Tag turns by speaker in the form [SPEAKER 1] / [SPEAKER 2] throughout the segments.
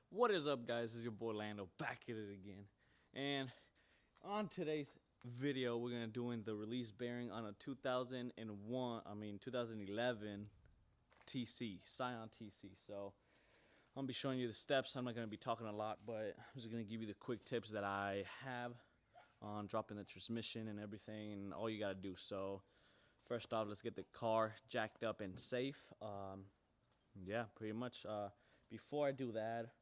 [SPEAKER 1] What is up, guys? This is your boy Lando back at it again. And on today's video, we're gonna doing the release bearing on a 2011 TC, Scion TC. So I'm gonna be showing you the steps. I'm not gonna be talking a lot, but I'm just gonna give you the quick tips that I have on dropping the transmission and everything, and all you gotta do. So first off, let's get the car jacked up and safe. Yeah, pretty much. Before I do that,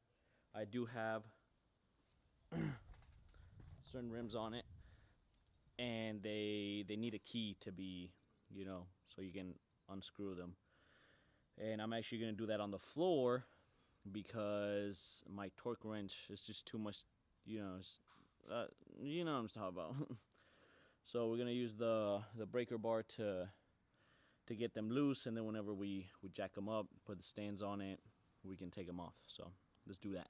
[SPEAKER 1] I do have certain rims on it, and they need a key to be, so you can unscrew them. And I'm actually gonna do that on the floor because my torque wrench is just too much, you know what I'm talking about. So we're gonna use the breaker bar to get them loose, and then whenever we jack them up, put the stands on it, we can take them off. So let's do that.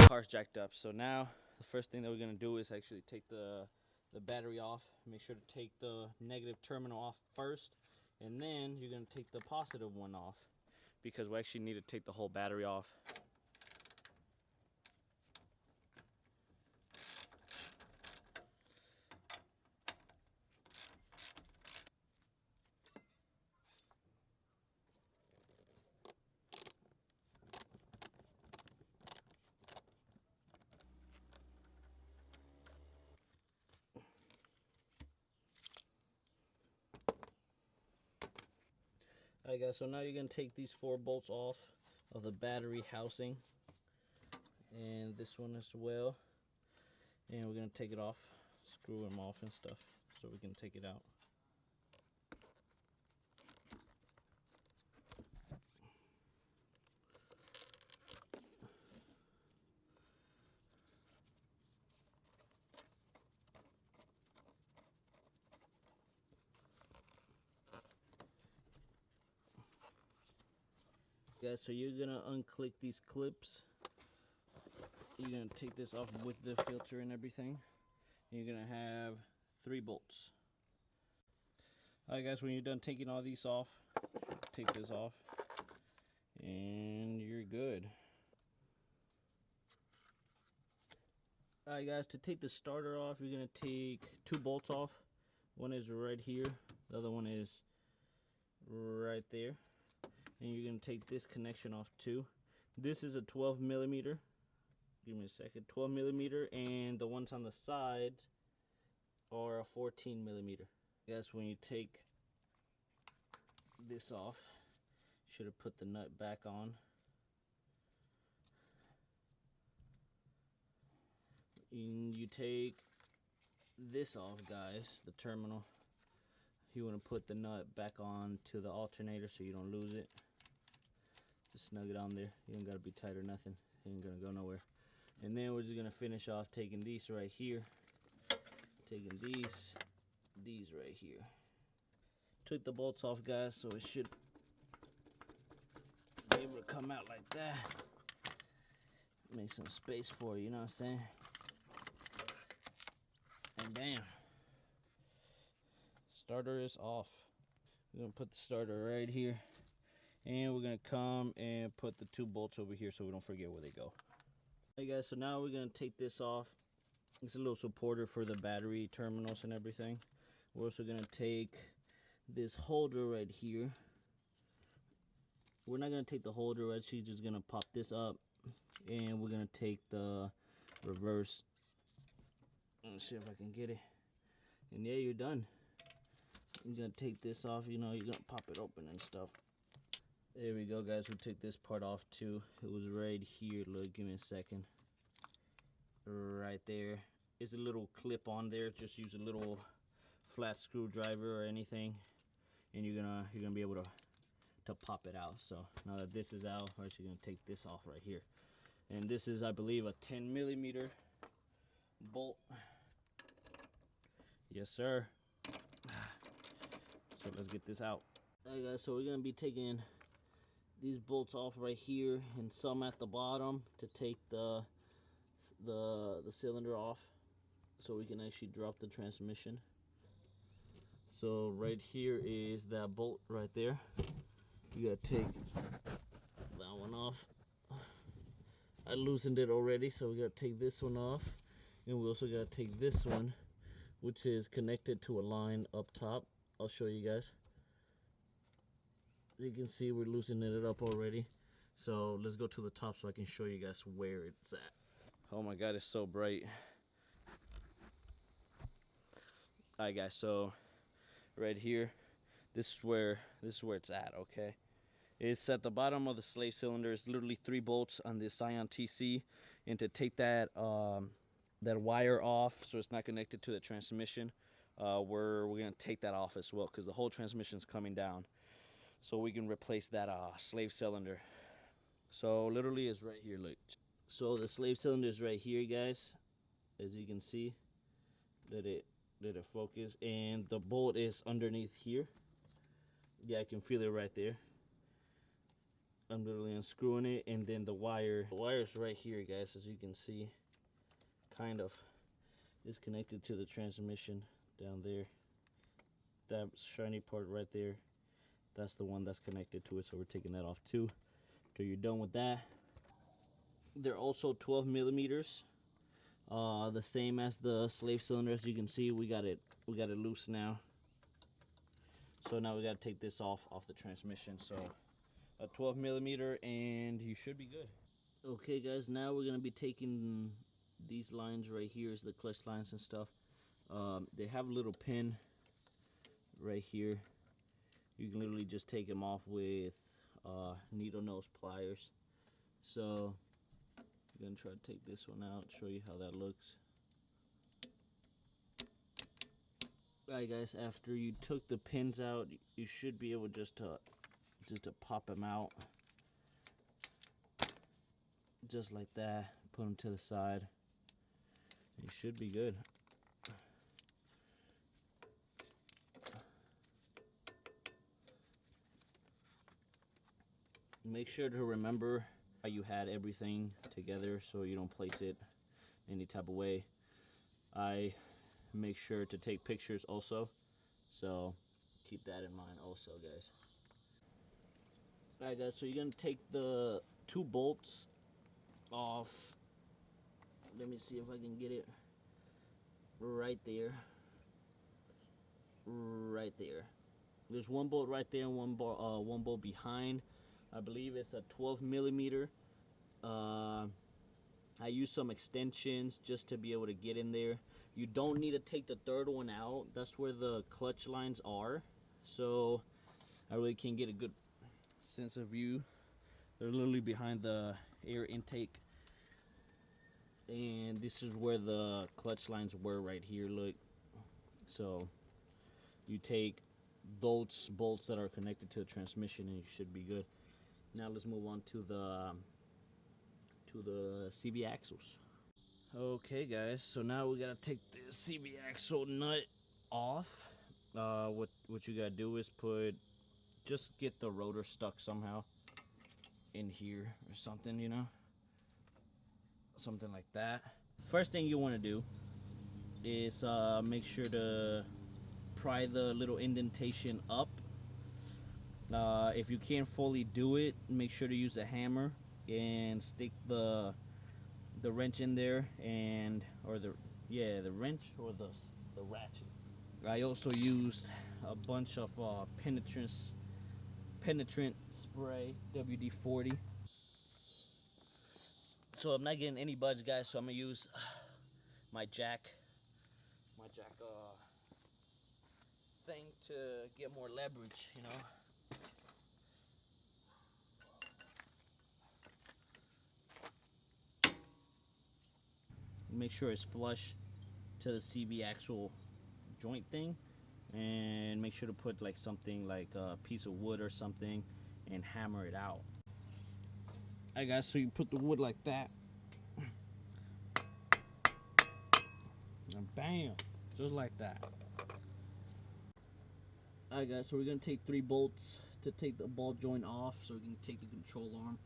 [SPEAKER 1] Car's jacked up, so now the first thing that we're gonna do is actually take the battery off. Make sure to take the negative terminal off first, and then you're gonna take the positive one off, because we actually need to take the whole battery off. Alright guys, so now you're going to take these 4 bolts off of the battery housing, and this one as well, and we're going to take it off, screw them off and stuff, so we can take it out. Guys, so you're gonna unclick these clips. You're gonna take this off with the filter and everything, and you're gonna have 3 bolts. Alright guys, when you're done taking all these off, take this off and you're good. Alright guys, to take the starter off, you're gonna take 2 bolts off. One is right here, the other one is right there. And you're going to take this connection off too. This is a 12 millimeter. Give me a second. 12 millimeter, and the ones on the sides are a 14 millimeter. Guys, when you take this off, you should have put the nut back on. And you take this off, guys, the terminal. You want to put the nut back on to the alternator so you don't lose it. Just snug it on there. You don't got to be tight or nothing. It ain't going to go nowhere. And then we're just going to finish off taking these right here. Taking these right here. Took the bolts off, guys, so it should be able to come out like that. Make some space for it, you know what I'm saying? And bam. Starter is off. We're going to put the starter right here, and we're going to come and put the 2 bolts over here so we don't forget where they go. Hey guys, so now we're going to take this off. It's a little supporter for the battery terminals and everything. We're also going to take this holder right here. We're not going to take the holder, we're actually just going to pop this up, and we're going to take the reverse. Let's see if I can get it. And yeah, you're done. You're gonna take this off, you're gonna pop it open and stuff. There we go, guys. We took this part off too. It was right here. Look, give me a second. Right there. It's a little clip on there. Just use a little flat screwdriver or anything, and you're gonna be able to to pop it out. So now that this is out, we're actually gonna take this off right here. And this is, I believe, a 10mm bolt. Yes, sir. So let's get this out. Alright guys, so we're gonna be taking these bolts off right here and some at the bottom to take the cylinder off so we can actually drop the transmission. So right here is that bolt right there. You gotta take that one off. I loosened it already, so we gotta take this one off, and we also gotta take this one, which is connected to a line up top. I'll show you guys. You can see we're loosening it up already. So let's go to the top so I can show you guys where it's at. Oh my god, it's so bright. Alright guys, so right here, this is where it's at, okay? It's at the bottom of the slave cylinder. It's literally 3 bolts on the Scion TC, and to take that that wire off so it's not connected to the transmission, we're gonna take that off as well, because the whole transmission's coming down, so we can replace that slave cylinder. So literally it's right here, look. So the slave cylinder is right here, guys, as you can see. Let it focus, and the bolt is underneath here. Yeah, I can feel it right there. I'm literally unscrewing it, and then the wire's right here, guys, as you can see. Kind of is connected to the transmission down there. That shiny part right there, that's the one that's connected to it, so we're taking that off too. After you're done with that, they're also 12mm, the same as the slave cylinder. As you can see, we got it loose now. So now we got to take this off the transmission. So a 12mm, and you should be good. Okay guys, now we're gonna be taking these lines right here, is the clutch lines and stuff. They have a little pin right here. You can literally just take them off with needle nose pliers. So I'm gonna try to take this one out, show you how that looks. Alright guys, after you took the pins out, you should be able just to pop them out, just like that. Put them to the side. You should be good. Make sure to remember how you had everything together so you don't place it any type of way. I make sure to take pictures also, so keep that in mind also, guys. Alright guys, so you're gonna take the 2 bolts off. Let me see if I can get it right there. Right there. There's 1 bolt right there and one bolt behind. I believe it's a 12mm. I use some extensions just to be able to get in there. You don't need to take the 3rd one out. That's where the clutch lines are. So I really can't get a good sense of view. They're literally behind the air intake. And this is where the clutch lines were right here, look. So you take those bolts that are connected to the transmission and you should be good. Now let's move on to the CV axles. Okay guys, so now we gotta take the CV axle nut off. What you gotta do is just get the rotor stuck somehow in here or something, you know, something like that. First thing you want to do is make sure to pry the little indentation up. If you can't fully do it, make sure to use a hammer and stick the wrench in there, or the wrench or the ratchet. I also used a bunch of penetrant spray, WD-40. So I'm not getting any buds, guys, so I'm gonna use my jack thing to get more leverage, you know. Make sure it's flush to the CV axle joint thing, and make sure to put like something like a piece of wood or something and hammer it out. Alright guys, so you put the wood like that. And bam, just like that. Alright guys, so we're gonna take 3 bolts to take the ball joint off, so we can take the control arm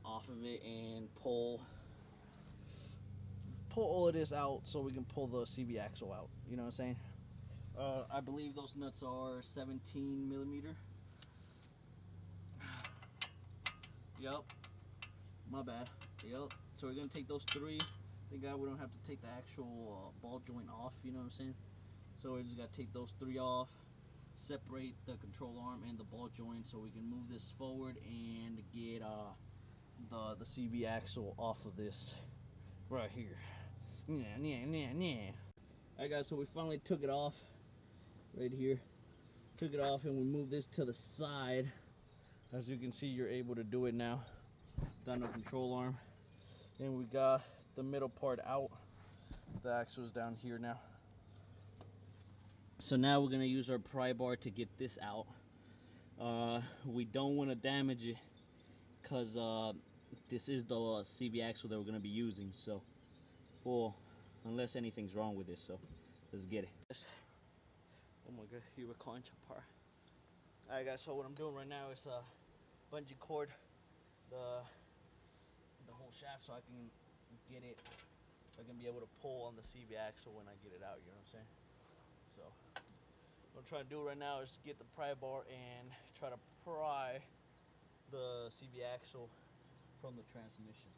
[SPEAKER 1] off of it and pull all of this out so we can pull the CV axle out. You know what I'm saying? I believe those nuts are 17 millimeter. Yup. My bad. Yup. So we're gonna take those 3. Thank God we don't have to take the actual ball joint off. You know what I'm saying? So we just gotta take those 3 off, separate the control arm and the ball joint, so we can move this forward and get the CV axle off of this right here. Alright guys, so we finally took it off right here. Took it off and we moved this to the side. As you can see, you're able to do it now. Down the control arm. And we got the middle part out. The axle is down here now. So now we're gonna use our pry bar to get this out. We don't want to damage it because this is the CV axle that we're gonna be using. So, well, unless anything's wrong with this, so let's get it. Oh my god, you were calling apart. Alright guys, so what I'm doing right now is bungee cord the whole shaft so I can get it, so I can be able to pull on the CV axle when I get it out, you know what I'm saying? So what I'm trying to do right now is get the pry bar and try to pry the CV axle from the transmission.